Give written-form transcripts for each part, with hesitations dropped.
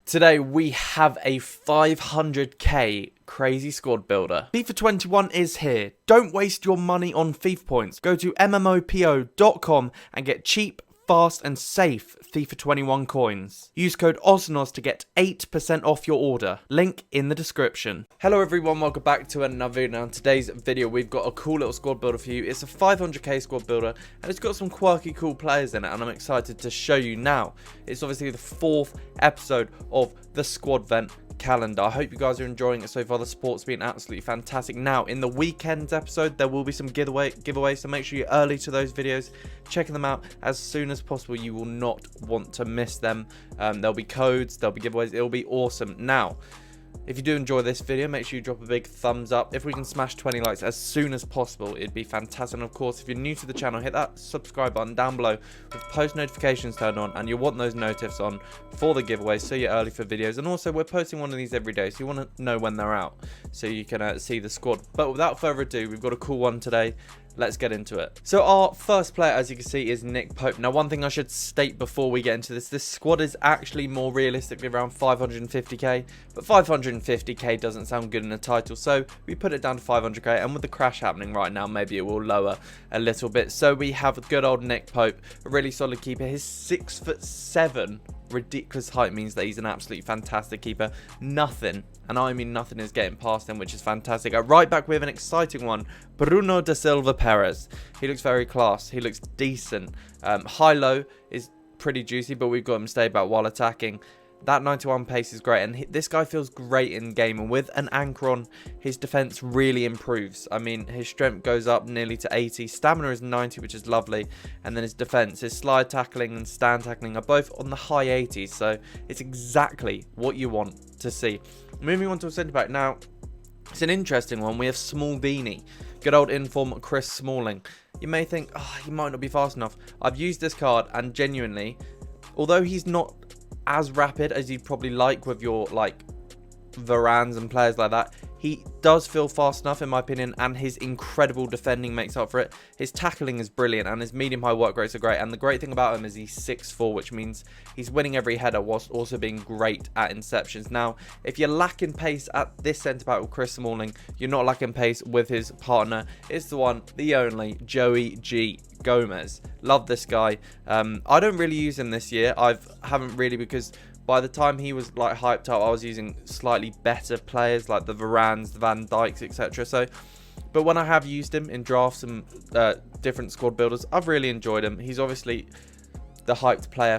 Today we have a 500k crazy squad builder. FIFA 21 is here. Don't waste your money on FIFA points. Go to MMOPO.com and get cheap, fast and safe FIFA 21 coins. Use code OzNoz to get 8% off your order. Link in the description. Hello everyone, welcome back to another video. Now in today's video we've got a cool little squad builder for you. It's a 500k squad builder and it's got some quirky cool players in it and I'm excited to show you now. It's obviously the 4th episode of the Squadvent calendar. I hope you guys are enjoying it so far. The support's been absolutely fantastic. Now in the weekend's episode there will be some giveaways, so make sure you're early to those videos, checking them out as soon as possible. You will not want to miss them. There'll be codes, there'll be giveaways, it'll be awesome. Now if you do enjoy this video, make sure you drop a big thumbs up. If we can smash 20 likes as soon as possible, it'd be fantastic. And of course, if you're new to the channel, hit that subscribe button down below with post notifications turned on, and you'll want those notifs on for the giveaways so you're early for videos. And also, we're posting one of these every day, so you want to know when they're out so you can see the squad. But without further ado, we've got a cool one today. Let's get into it. So our first player, as you can see, is Nick Pope. Now, one thing I should state before we get into this squad is actually more realistically around 550k, but 550k doesn't sound good in a title, so we put it down to 500k, and with the crash happening right now, maybe it will lower a little bit. So we have good old Nick Pope, a really solid keeper. His 6'7" ridiculous height means that he's an absolutely fantastic keeper. Nothing, and I mean nothing, is getting past him, which is fantastic. At right back we have an exciting one, Bruno da Silva Perez. He looks very class, he looks decent. High-low is pretty juicy, but we've got him stay back while attacking. That 91 pace is great, and this guy feels great in game, and with an anchor on, his defense really improves. I mean, his strength goes up nearly to 80, stamina is 90, which is lovely, and then his defense, his slide tackling and stand tackling are both on the high 80s, so it's exactly what you want to see. Moving on to a centre back now, it's an interesting one. We have Smaldini, good old Inform Chris Smalling. You may think, oh, he might not be fast enough. I've used this card, and genuinely, although he's not as rapid as you'd probably like with your like Varans and players like that, he does feel fast enough in my opinion, and his incredible defending makes up for it. His tackling is brilliant and his medium high work rates are great, and the great thing about him is he's 6'4", which means he's winning every header whilst also being great at interceptions. Now if you're lacking pace at this centre back with Chris Smalling, you're not lacking pace with his partner. It's the one, the only, Joey G Gomez. Love this guy. I don't really use him this year. Haven't really, because by the time he was like hyped up, I was using slightly better players like the Varans, the Van Dijks, etc. So, but when I have used him in drafts and different squad builders, I've really enjoyed him. He's obviously the hyped player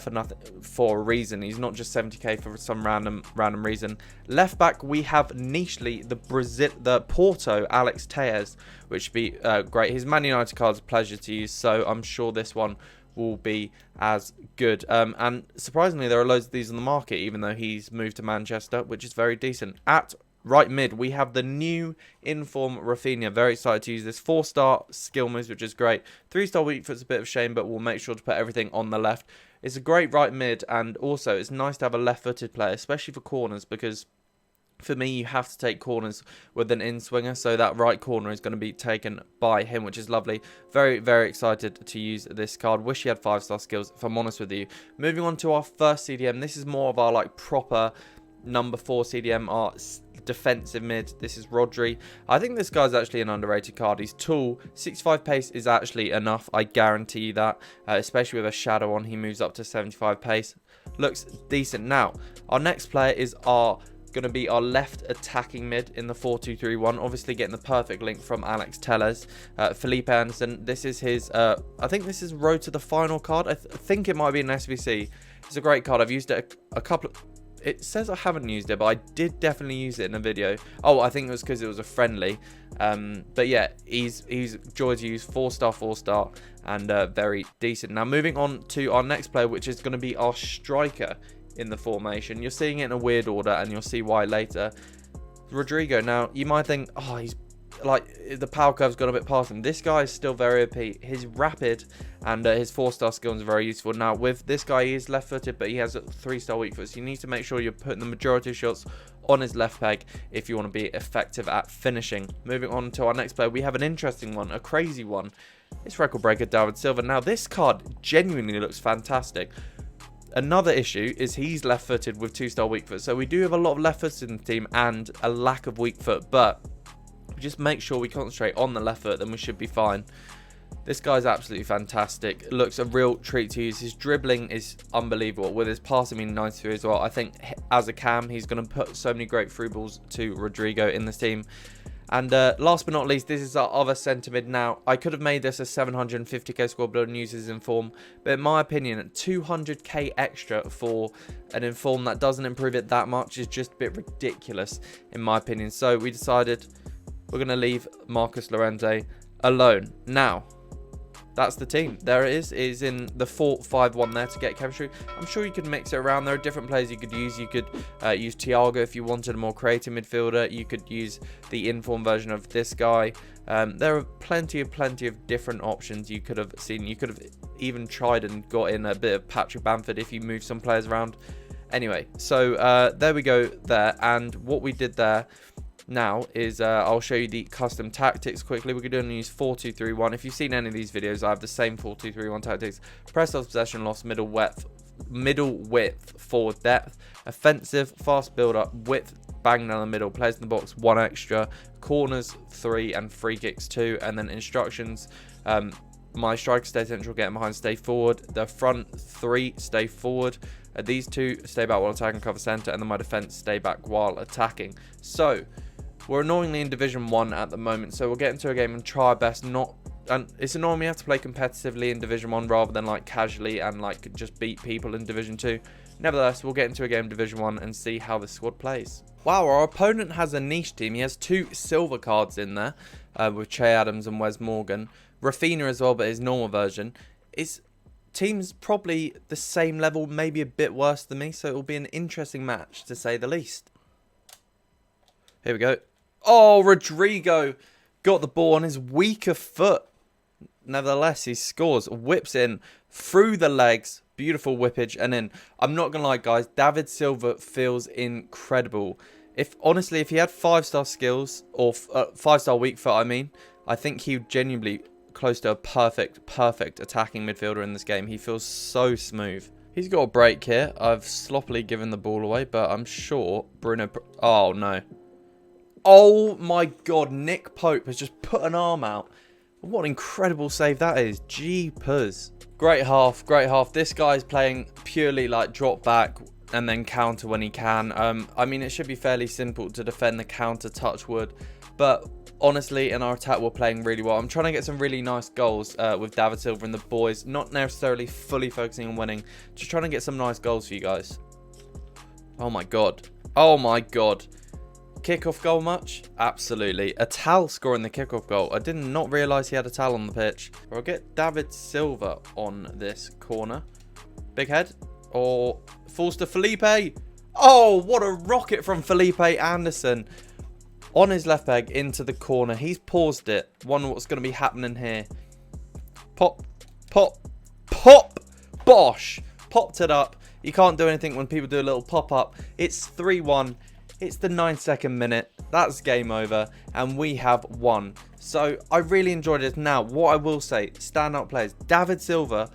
for a reason. He's not just 70k for some random reason. Left back we have nichely the Porto Alex Telles, which would be great. His Man United card is a pleasure to use, so I'm sure this one will be as good. And surprisingly, there are loads of these on the market, even though he's moved to Manchester, which is very decent. At right mid, we have the new Inform Raphinha. Very excited to use this. 4-star skill moves, which is great. 3-star weak foot's a bit of a shame, but we'll make sure to put everything on the left. It's a great right mid, and also it's nice to have a left-footed player, especially for corners, because for me, you have to take corners with an in-swinger, so that right corner is going to be taken by him, which is lovely. Very, very excited to use this card. Wish he had 5-star skills, if I'm honest with you. Moving on to our first CDM. This is more of our like proper number 4 CDM, our defensive mid. This is Rodri. I think this guy's actually an underrated card. He's tall. 65 pace is actually enough. I guarantee you that, especially with a shadow on. He moves up to 75 pace. Looks decent. Now, our next player is going to be our left attacking mid in the 4-2-3-1, obviously getting the perfect link from Alex Telles. Philippe Anderson, this is his I think this is road to the final card. I think it might be an SBC. It's a great card. I've used it a couple of, it says I haven't used it, but I did definitely use it in a video. Oh, I think it was because it was a friendly. But yeah, he's joy to use. 4-star, and very decent. Now moving on to our next player, which is going to be our striker in the formation. You're seeing it in a weird order, and you'll see why later. Rodrigo. Now you might think, oh, he's like the power curve's gone a bit past him. This guy is still very OP. His rapid and his 4-star skills are very useful. Now with this guy, he is left-footed, but he has a 3-star weak foot, so you need to make sure you're putting the majority of shots on his left peg if you want to be effective at finishing. Moving on to our next player, we have an interesting one, a crazy one. It's record breaker Darwin Silva. Now this card genuinely looks fantastic. Another issue is he's left-footed with 2-star weak foot. So we do have a lot of left-footed in the team and a lack of weak foot. But just make sure we concentrate on the left foot, then we should be fine. This guy's absolutely fantastic. Looks a real treat to use. His dribbling is unbelievable. With his passing being 93 as well. I think as a cam, he's going to put so many great through balls to Rodrigo in this team. And last but not least, this is our other centre mid. Now, I could have made this a 750k squad build and use his Inform. But in my opinion, 200k extra for an Inform that doesn't improve it that much is just a bit ridiculous, in my opinion. So we decided we're going to leave Marcus Llorente alone. Now, that's the team. There it is. It is in the 4-5-1 there to get chemistry. I'm sure you could mix it around. There are different players you could use. You could use Thiago if you wanted a more creative midfielder. You could use the Inform version of this guy. There are plenty of different options you could have seen. You could have even tried and got in a bit of Patrick Bamford if you move some players around. Anyway, so there we go there. And what we did there now is I'll show you the custom tactics quickly. We're going to use 4-2-3-1. If you've seen any of these videos, I have the same 4-2-3-1 tactics. Press off possession loss, middle width, forward depth, offensive, fast build up, width, bang down the middle, players in the box 1 extra, corners 3 and free kicks 2, and then instructions. My striker stay central, getting behind, stay forward. The front 3 stay forward. These 2 stay back while attacking, cover centre, and then my defence stay back while attacking. So we're annoyingly in Division 1 at the moment, so we'll get into a game and try our best not... And it's annoying we have to play competitively in Division 1 rather than like casually and like just beat people in Division 2. Nevertheless, we'll get into a game in Division 1 and see how the squad plays. Wow, our opponent has a niche team. He has 2 silver cards in there with Che Adams and Wes Morgan. Raphinha as well, but his normal version. His team's probably the same level, maybe a bit worse than me, so it will be an interesting match to say the least. Here we go. Oh, Rodrigo got the ball on his weaker foot. Nevertheless, he scores, whips in through the legs, beautiful whippage, and then I'm not gonna lie, guys, David Silva feels incredible. Honestly, if he had 5-star skills or 5-star weak foot, I think he would genuinely close to a perfect attacking midfielder in this game. He feels so smooth. He's got a break here. I've sloppily given the ball away, but I'm sure Bruno... Oh, no. Oh, my God. Nick Pope has just put an arm out. What an incredible save that is. Jeepers. Great half. Great half. This guy's playing purely like drop back and then counter when he can. I mean, it should be fairly simple to defend the counter, touch wood. But honestly, in our attack, we're playing really well. I'm trying to get some really nice goals with David Silva and the boys. Not necessarily fully focusing on winning. Just trying to get some nice goals for you guys. Oh, my God. Oh, my God. Kickoff goal much? Absolutely. A Tal scoring the kickoff goal. I did not realise he had a Tal on the pitch. I'll get David Silva on this corner. Big head. Or falls to Philippe. Oh, what a rocket from Philippe Anderson. On his left leg into the corner. He's paused it. Wonder what's going to be happening here. Pop. Pop. Pop. Bosh. Popped it up. You can't do anything when people do a little pop up. It's 3-1. It's the 9-second minute. That's game over. And we have won. So I really enjoyed it. Now, what I will say, standout players. David Silva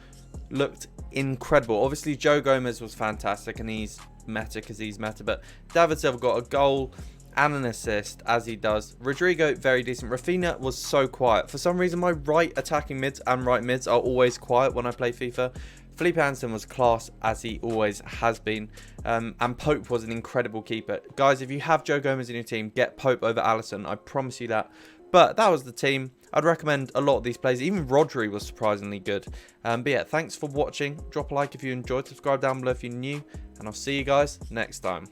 looked incredible. Obviously, Joe Gomez was fantastic. And he's meta because he's meta. But David Silva got a goal and an assist as he does. Rodrigo, very decent. Raphinha was so quiet. For some reason, my right attacking mids and right mids are always quiet when I play FIFA. Philippe Anderson was class, as he always has been. And Pope was an incredible keeper. Guys, if you have Joe Gomez in your team, get Pope over Alisson. I promise you that. But that was the team. I'd recommend a lot of these players. Even Rodri was surprisingly good. But yeah, thanks for watching. Drop a like if you enjoyed. Subscribe down below if you're new. And I'll see you guys next time.